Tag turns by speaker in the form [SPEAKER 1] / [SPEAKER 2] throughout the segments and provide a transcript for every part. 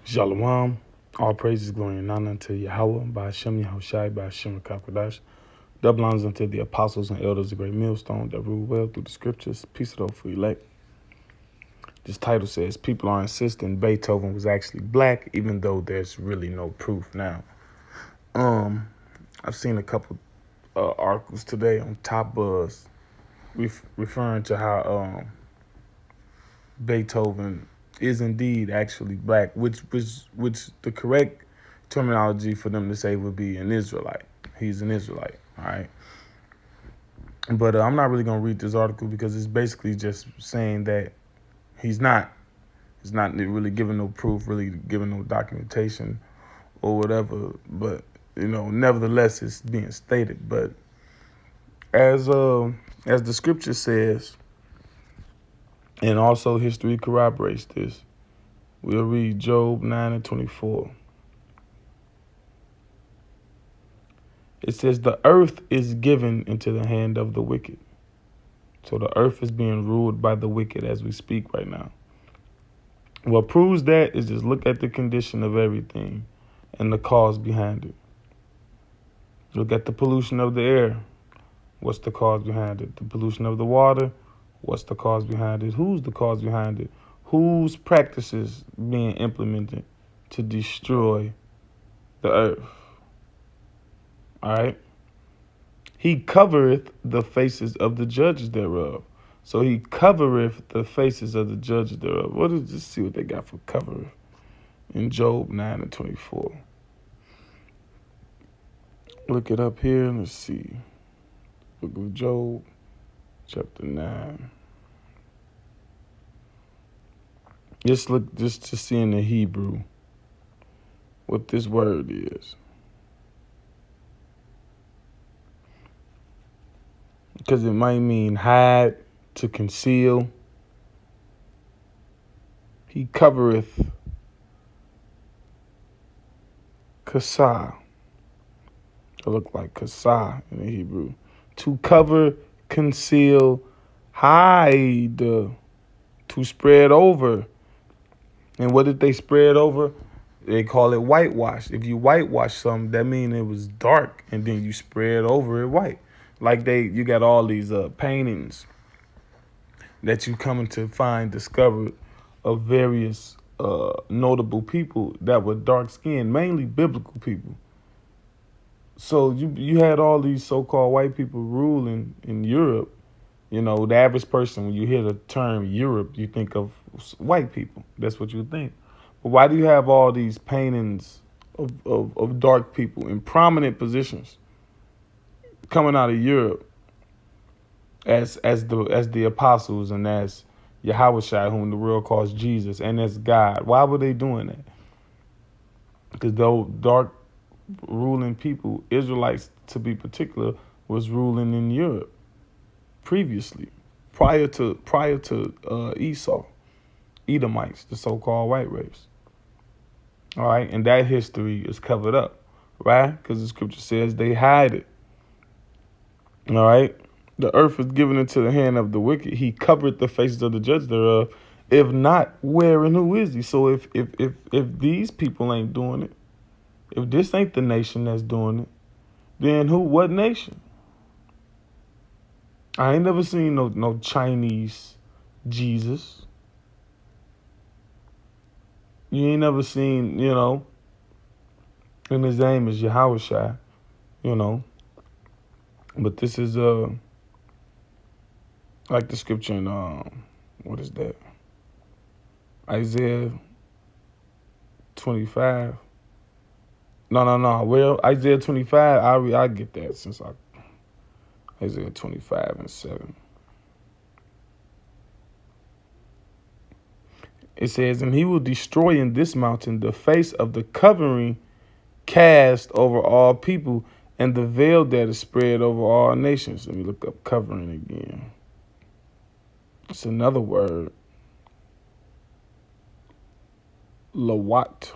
[SPEAKER 1] Shalom. All praises, glory, and honor unto Yahweh, by Hashem Yahushai, by Hashem Kakadash. Double honors unto the apostles and elders of the great millstone that rule well through the scriptures. Peace of for elect. This title says, people are insisting Beethoven was actually black, even though there's really no proof now. I've seen a couple articles today on Top Buzz referring to how Beethoven is indeed actually black, which the correct terminology for them to say would be an Israelite. He's an Israelite, all right? But I'm not really going to read this article because it's basically just saying that he's not. It's not really giving no proof, really giving no documentation or whatever. But, nevertheless, it's being stated. But as the scripture says, and also history corroborates this, we'll read Job 9:24. It says, the earth is given into the hand of the wicked. So the earth is being ruled by the wicked as we speak right now. What proves that is just look at the condition of everything and the cause behind it. Look at the pollution of the air. What's the cause behind it? The pollution of the water. What's the cause behind it? Who's the cause behind it? Whose practices being implemented to destroy the earth? All right. He covereth the faces of the judges thereof. So he covereth the faces of the judges thereof. Let's see what they got for covereth in Job 9:24. Look it up here. Let's see. Book of Job, chapter 9. Just look just to see in the Hebrew what this word is. Because it might mean hide, to conceal. He covereth kasa. It look like kasa in the Hebrew. To cover, conceal, hide, to spread over. And what did they spread over? They call it whitewash. If you whitewash something, that means it was dark, and then you spread over it white. Like you got all these paintings that you come to find discovered of various notable people that were dark skinned, mainly biblical people. So you had all these so-called white people ruling in Europe. The average person, when you hear the term Europe, you think of white people. That's what you think. But why do you have all these paintings of dark people in prominent positions coming out of Europe as the apostles and as Yahushua, whom the world calls Jesus, and as God? Why were they doing that? Because those dark ruling people, Israelites to be particular, was ruling in Europe previously, prior to Esau, Edomites, the so-called white race. All right, and that history is covered up, right? Because the scripture says they hide it. All right, the earth is given into the hand of the wicked. He covered the faces of the judges thereof. If not, where and who is he? So if these people ain't doing it, if this ain't the nation that's doing it, then who? What nation? I ain't never seen no Chinese Jesus. You ain't never seen, and his name is Yahushua, But this is like the scripture in what is that? Isaiah 25. No. Well, Isaiah 25, I get that since Isaiah 25:7. It says, and he will destroy in this mountain the face of the covering cast over all people, and the veil that is spread over all nations. Let me look up covering again. It's another word. Lawat.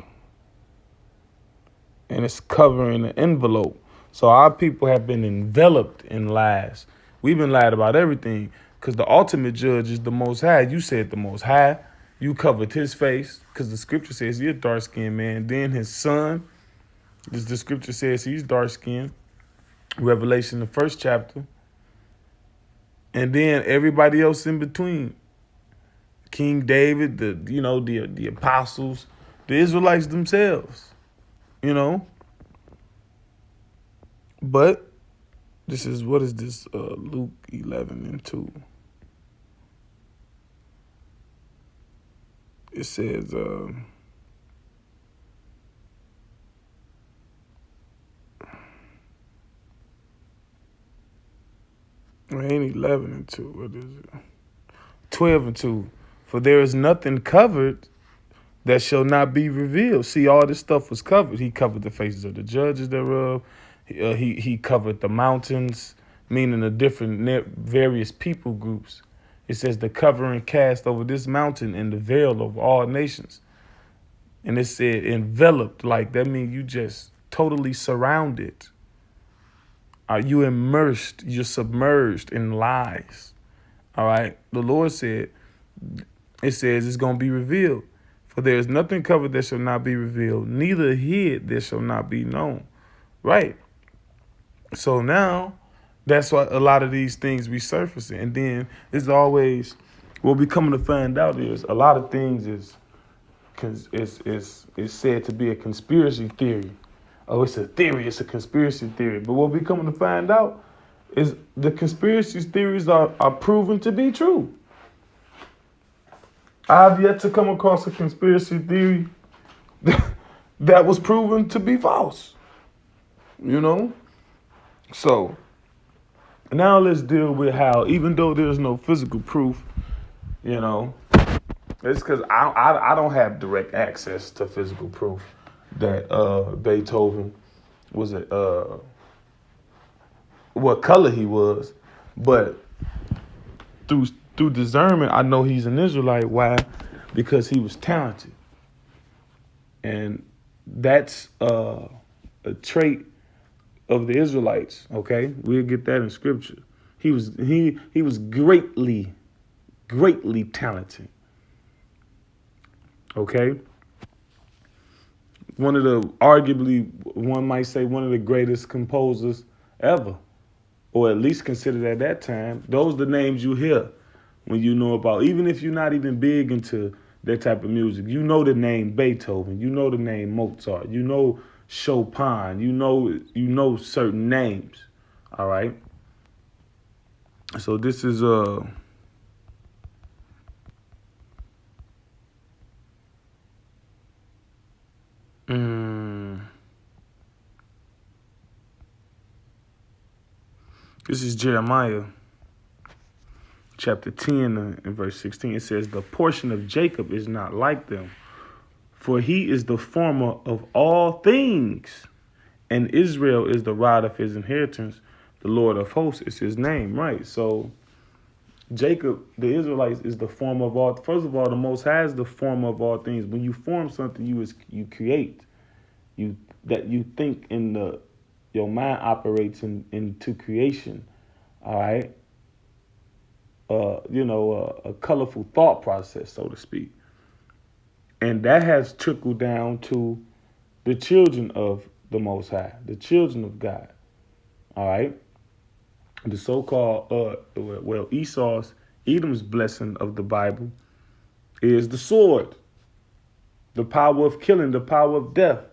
[SPEAKER 1] And it's covering an envelope. So our people have been enveloped in lies. We've been lied about everything because the ultimate judge is the Most High. You said the Most High. You covered his face because the scripture says he's a dark skinned man. Then his son, the scripture says he's dark skinned. Revelation, the first chapter. And then everybody else in between. King David, the apostles, the Israelites themselves, you know. But this is, what is this? Luke 11:2. It says, it ain't 11:2. What is it? 12:2. For there is nothing covered that shall not be revealed. See, all this stuff was covered. He covered the faces of the judges thereof. He covered the mountains, meaning the different various people groups. It says the covering cast over this mountain and the veil of all nations. And it said enveloped, like that means you just totally surrounded. Are you immersed? You're submerged in lies. All right. The Lord said, it says it's going to be revealed. For there is nothing covered that shall not be revealed, neither hid that shall not be known. Right. So now that's why a lot of these things resurfacing. And then it's always, what we coming to find out is a lot of things is said to be a conspiracy theory. Oh, it's a theory. It's a conspiracy theory. But what we coming to find out is the conspiracy theories are proven to be true. I've yet to come across a conspiracy theory that was proven to be false. You know? So, now let's deal with how, even though there's no physical proof, you know, it's because I don't have direct access to physical proof that Beethoven was what color he was, but through discernment, I know he's an Israelite. Why? Because he was talented, and that's a trait of the Israelites. Okay, we'll get that in scripture. He was greatly talented. Okay, one might say one of the greatest composers ever, or at least considered at that time. Those are the names you hear when you know about, even if you're not even big into that type of music. You know the name Beethoven, you know the name Mozart, you know Chopin, you know certain names. All right. So this is this is Jeremiah chapter 10 and verse 16. It says, the portion of Jacob is not like them, for he is the former of all things, and Israel is the rod of his inheritance. The Lord of hosts is his name. Right. So Jacob, the Israelites, is the former of all. First of all, the Most High is the former of all things. When you form something, you create. You think in your mind operates into creation. All right. A colorful thought process, so to speak. And that has trickled down to the children of the Most High, the children of God. All right. The so-called, Edom's blessing of the Bible is the sword, the power of killing, the power of death.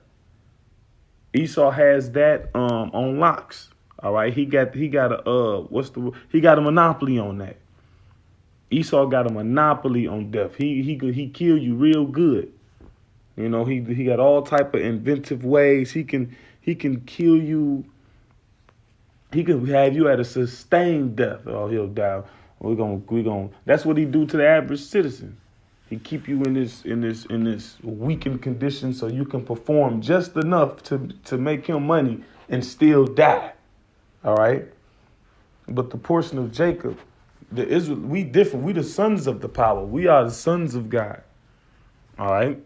[SPEAKER 1] Esau has that on locks. All right. He got a monopoly on that. Esau got a monopoly on death. He kill you real good. You know, he got all type of inventive ways. He can kill you. He can have you at a sustained death. Oh, he'll die. We're gonna. That's what he do to the average citizen. He keep you in this weakened condition so you can perform just enough to make him money and still die. All right. But the portion of Jacob, we different. We the sons of the power. We are the sons of God. All right.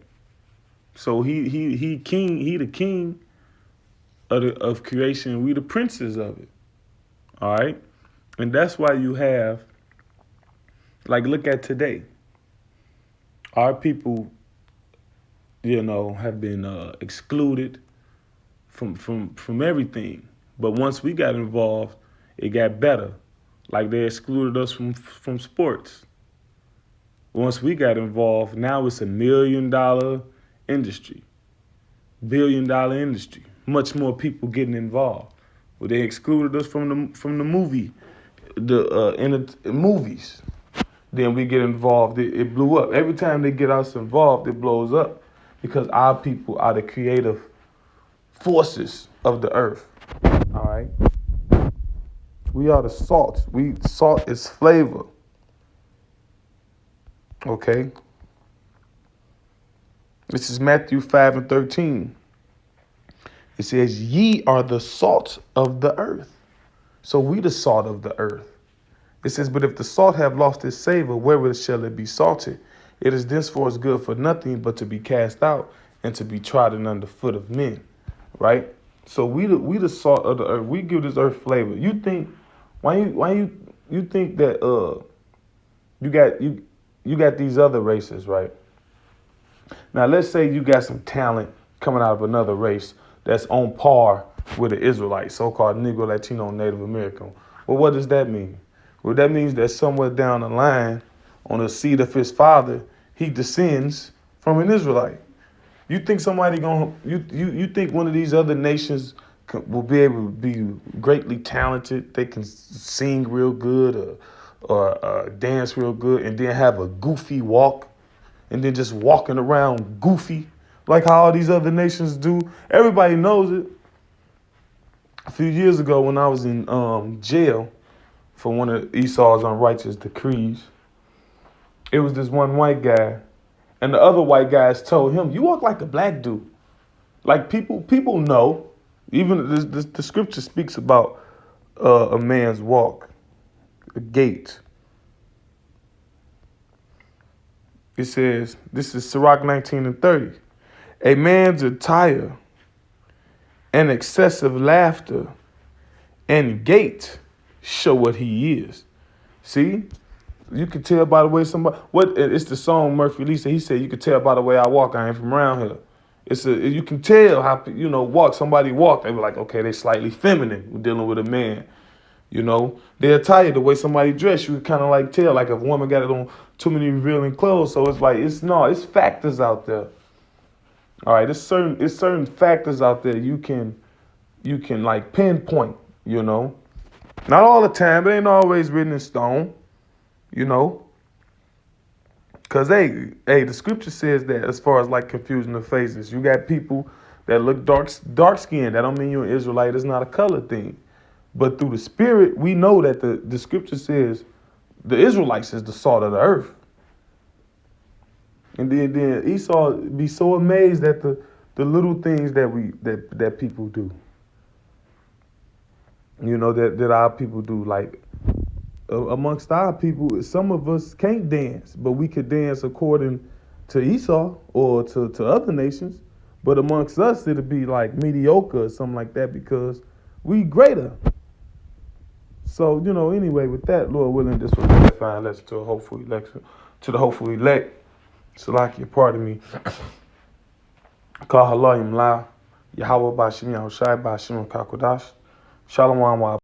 [SPEAKER 1] So he king. He the king of creation. We the princes of it. All right. And that's why you have, like, look at today. Our people, have been excluded from everything. But once we got involved, it got better. Like they excluded us from sports. Once we got involved, now it's $1 million industry, $1 billion industry. Much more people getting involved. Well, they excluded us from the movie, the movies. Then we get involved. It blew up. Every time they get us involved, it blows up because our people are the creative forces of the earth. All right. We are the salt. Salt is flavor. Okay. This is Matthew 5:13. It says, "Ye are the salt of the earth." So we the salt of the earth. It says, "But if the salt have lost its savor, wherewith shall it be salted? It is thenceforth good for nothing but to be cast out and to be trodden under foot of men." Right? So we the salt of the earth. We give this earth flavor. You think why you think that you got these other races, right? Now let's say you got some talent coming out of another race that's on par with the Israelites, so-called Negro, Latino, Native American. Well, what does that mean? Well, that means that somewhere down the line, on the seed of his father, he descends from an Israelite. You think somebody you think one of these other nations will be able to be greatly talented? They can sing real good or dance real good, and then have a goofy walk, and then just walking around goofy like how all these other nations do. Everybody knows it. A few years ago, when I was in jail for one of Esau's unrighteous decrees, it was this one white guy, and the other white guys told him, "You walk like a black dude." Like people know. Even the scripture speaks about a man's walk, a gait. It says, this is Sirach 19:30. "A man's attire and excessive laughter and gait show what he is." See? You can tell by the way somebody. It's the song Murphy Lee said. He said, "You can tell by the way I walk. I ain't from around here." You can tell how somebody walk. They be like, okay, they slightly feminine. We're dealing with a man. Their attire, the way somebody dress, you can kind of like tell. Like if a woman got it on too many revealing clothes, so it's like it's factors out there. All right, it's certain factors out there you can like pinpoint. Not all the time. It ain't always written in stone. Because the scripture says that as far as like confusion of faces, you got people that look dark skinned. That don't mean you're an Israelite. It's not a color thing. But through the spirit, we know that the scripture says the Israelites is the salt of the earth. And then Esau be so amazed at the little things that people do. That our people do. Like amongst our people, some of us can't dance, but we could dance according to Esau or to other nations. But amongst us, it'll be like mediocre or something like that because we greater. So, anyway, with that, Lord willing, this was a fine lesson to a hopeful election, to the hopeful elect. Salaki, pardon me. Kah halayim la, Yahweh Bashim Yahushai Bashim Kakodash. Shalom wa